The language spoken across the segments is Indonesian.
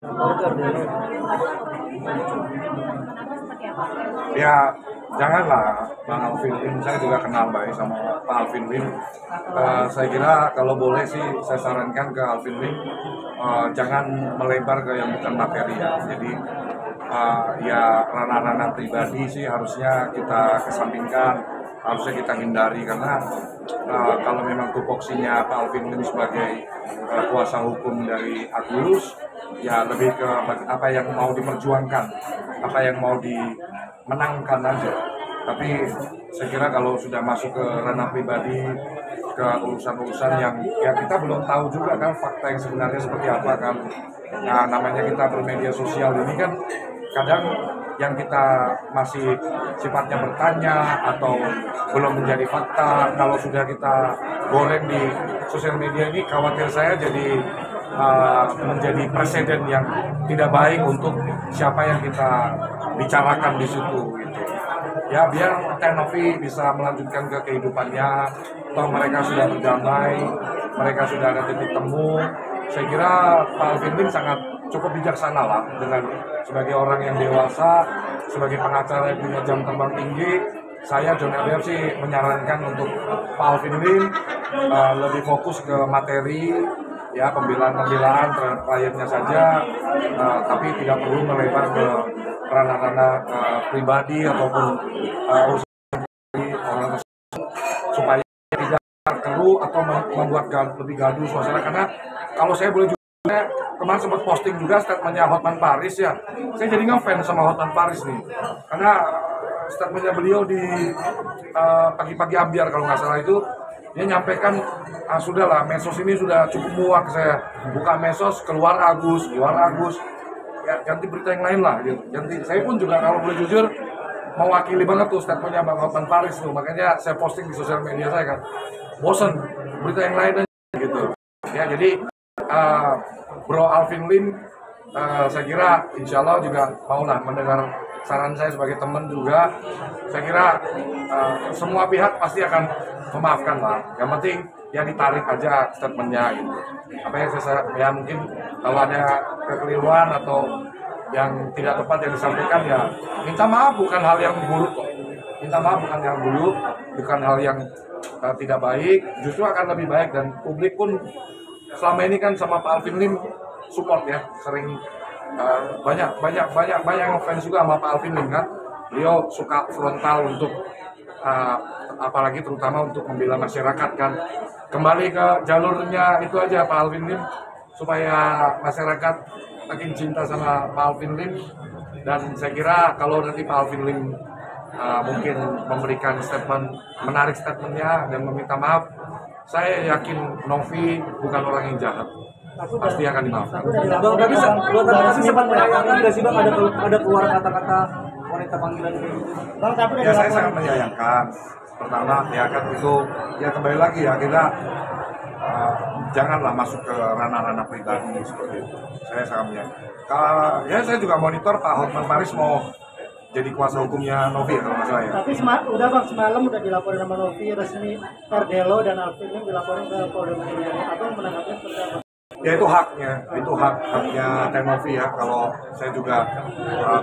Ya, janganlah Bang Alvin Lim, saya juga kenal baik sama Pak Alvin Lim. Saya kira kalau boleh sih saya sarankan ke Alvin Lim, jangan melebar ke yang bukan materi ya. Jadi ya ranah-ranah pribadi sih harusnya kita kesampingkan, harusnya kita hindari karena kalau memang tupoksinya Pak Alvin Lim sebagai kuasa hukum dari Agus, ya lebih ke apa yang mau diperjuangkan, apa yang mau dimenangkan aja. Tapi saya kira kalau sudah masuk ke ranah pribadi, ke urusan-urusan yang ya kita belum tahu juga kan fakta yang sebenarnya seperti apa kan. Nah, namanya kita bermedia sosial ini kan kadang yang kita masih sifatnya bertanya atau belum menjadi fakta, kalau sudah kita goreng di sosial media ini, khawatir saya jadi menjadi presiden yang tidak baik untuk siapa yang kita bicarakan di situ gitu. Ya biar Teh Novi bisa melanjutkan ke kehidupannya, toh mereka sudah berdamai, mereka sudah ada titik temu. Saya kira Pak Alvin Lim sangat cukup bijaksana lah dengan sebagai orang yang dewasa, sebagai pengacara yang punya jam terbang tinggi. Saya John LDF sih menyarankan untuk Pak Alvin Lim lebih fokus ke materi, ya pembelaan-pembelaan terhadap kliennya saja, tapi tidak perlu melebar ke ranah-ranah pribadi ataupun urusan orang tersebut, supaya tidak keruh atau membuat lebih gaduh suasana. Karena kalau saya boleh juga, kemarin sempat posting juga statementnya Hotman Paris ya, saya jadi ngefans sama Hotman Paris nih, karena statementnya beliau di pagi-pagi ambiar kalau nggak salah itu, dia nyampaikan sudahlah medsos ini sudah cukup muak, saya buka medsos keluar Agus ya, ganti berita yang lain lah gitu. Ganti, saya pun juga kalau boleh jujur mewakili banget tuh statementnya Bang Hotman Paris tuh, makanya saya posting di sosial media saya kan, bosen berita yang lain aja gitu ya. Jadi Bro Alvin Lim, saya kira insya Allah juga maulah mendengar saran saya sebagai teman juga. Saya kira semua pihak pasti akan memaafkan lah. Yang penting ya ditarik aja statementnya gitu. Apa yang saya ya mungkin kalau ada kekeliruan atau yang tidak tepat yang disampaikan ya minta maaf, bukan hal yang buruk kok. Minta maaf bukan yang buruk, bukan hal yang tidak baik, justru akan lebih baik. Dan publik pun selama ini kan sama Pak Alvin Lim support ya, sering banyak yang fans juga sama Pak Alvin Lim kan. Beliau suka frontal untuk apalagi terutama untuk membela masyarakat kan. Kembali ke jalurnya itu aja Pak Alvin Lim, supaya masyarakat makin cinta sama Pak Alvin Lim. Dan saya kira kalau nanti Pak Alvin Lim mungkin memberikan statement, menarik statementnya dan meminta maaf, saya yakin Novi bukan orang yang jahat, pasti akan dimaafkan. Bang, tapi sempat menyayangkan nggak sih Bang, ada keluar kata-kata wanita panggilan kayak gitu? Bang, tapi ya saya sangat menyayangkan. Pertama ya kan itu ya kembali lagi ya kita janganlah masuk ke ranah-ranah pribadi seperti itu. Saya sangat menyayangkan. Ya saya juga monitor Pak Hotman Paris mau jadi kuasa hukumnya Novi kalau nggak salah ya. Tapi udah Bang, semalam udah dilaporin sama Novi resmi, Ardelo dan Alvin Lim dilaporin ke Polda Metro Jaya. Atau menanggapinya seperti apa? Ya itu haknya Teh Novi ya. Kalau saya juga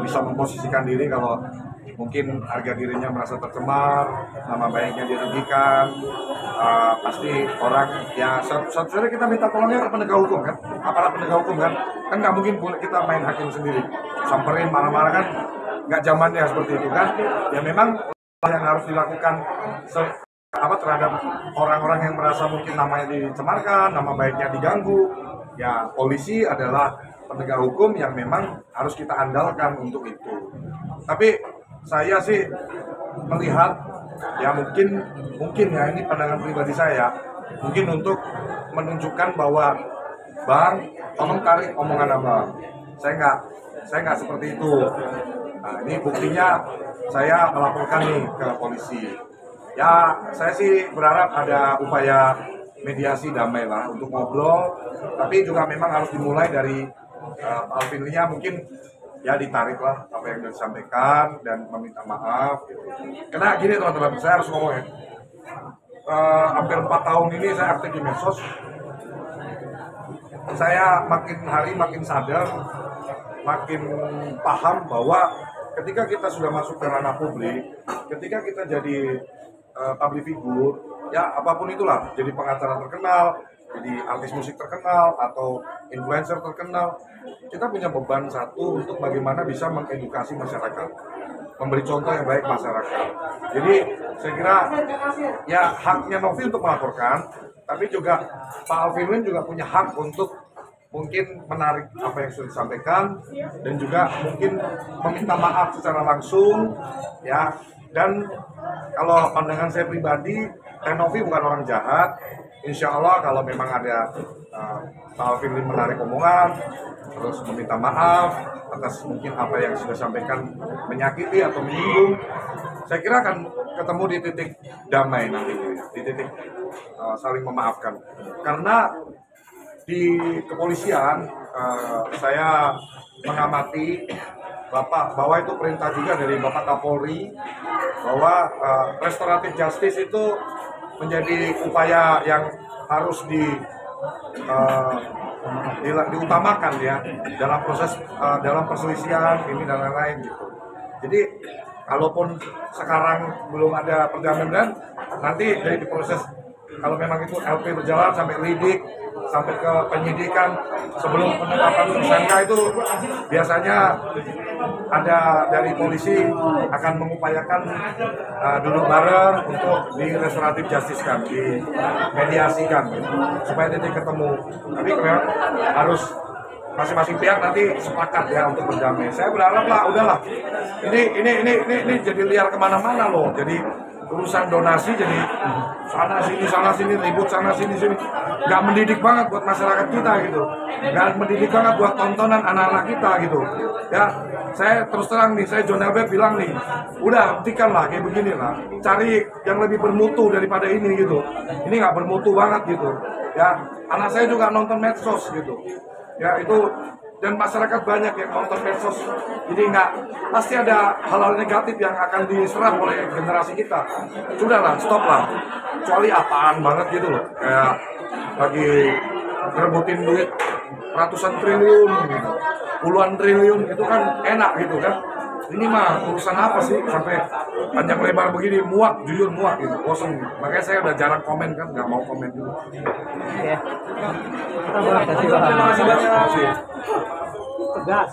bisa memposisikan diri kalau mungkin harga dirinya merasa tercemar, nama baiknya dirugikan, pasti orang ya satu-satunya kita minta tolongnya ke penegak hukum kan, aparat penegak hukum kan nggak mungkin kita main hakim sendiri, samperin marah-marah kan, nggak zamannya seperti itu kan. Ya memang yang harus dilakukan terhadap orang-orang yang merasa mungkin namanya dicemarkan, nama baiknya diganggu, ya polisi adalah penegak hukum yang memang harus kita andalkan untuk itu. Tapi saya sih melihat ya mungkin ya ini pandangan pribadi saya, mungkin untuk menunjukkan bahwa Bang, tolong tarik omongan Abang. Saya nggak seperti itu. Nah, ini buktinya saya melaporkan nih ke polisi. Ya, saya sih berharap ada upaya mediasi damai lah untuk ngobrol, tapi juga memang harus dimulai dari Alvin Lim mungkin ya ditarik lah apa yang sudah disampaikan dan meminta maaf gitu. Karena gini teman-teman, saya harus ngomong ya, hampir 4 tahun ini saya aktif di medsos. saya makin hari makin sadar, makin paham bahwa ketika kita sudah masuk ke ranah publik, ketika kita jadi public figure, ya apapun itulah, jadi pengacara terkenal, jadi artis musik terkenal atau influencer terkenal, kita punya beban satu untuk bagaimana bisa mengedukasi masyarakat, memberi contoh yang baik masyarakat. Jadi saya kira ya haknya Novi untuk melaporkan, tapi juga Pak Alvin juga punya hak untuk mungkin menarik apa yang sudah disampaikan dan juga mungkin meminta maaf secara langsung ya. Dan kalau pandangan saya pribadi, Novi bukan orang jahat. Insya Allah kalau memang ada Pak Alvin menarik omongan terus meminta maaf atas mungkin apa yang sudah sampaikan menyakiti atau menyinggung, saya kira akan ketemu di titik damai nanti, di titik saling memaafkan. Karena di kepolisian saya mengamati Bapak bahwa itu perintah juga dari Bapak Kapolri bahwa restoratif justice itu menjadi upaya yang harus diutamakan ya dalam proses dalam perselisihan ini dan lain-lain gitu. Jadi kalaupun sekarang belum ada perjalanan, nanti dari proses kalau memang itu LP berjalan sampai lidik sampai ke penyidikan sebelum penetapan tersangka itu biasanya ada dari polisi akan mengupayakan duduk bareng untuk di restoratif justice kan, di mediasikan gitu, supaya titik ketemu. Tapi memang harus masing-masing pihak nanti sepakat ya untuk berdamai. Saya berharap lah, udahlah. Ini jadi liar kemana-mana loh. Jadi urusan donasi jadi sana sini ribut sana sini, nggak mendidik banget buat masyarakat kita gitu, nggak mendidik banget buat tontonan anak-anak kita gitu ya. Saya terus terang nih, saya John Albert bilang nih, udah hentikan lah kayak begini lah, cari yang lebih bermutu daripada ini gitu. Ini nggak bermutu banget gitu ya. Anak saya juga nonton medsos gitu ya, itu dan masyarakat banyak yang nonton medsos, jadi nggak pasti ada hal-hal negatif yang akan diserap oleh generasi kita. Sudahlah, stop lah, kecuali apaan banget gitu loh, kayak lagi ngerebutin duit ratusan triliun gitu, puluhan triliun, itu kan enak gitu kan. Ini mah urusan apa sih sampai panjang lebar begini, muak, jujur muak gitu, bosan. Makanya saya udah jarang komen kan, nggak mau komen dulu. Ya. Terima kasih banyak. Tegas.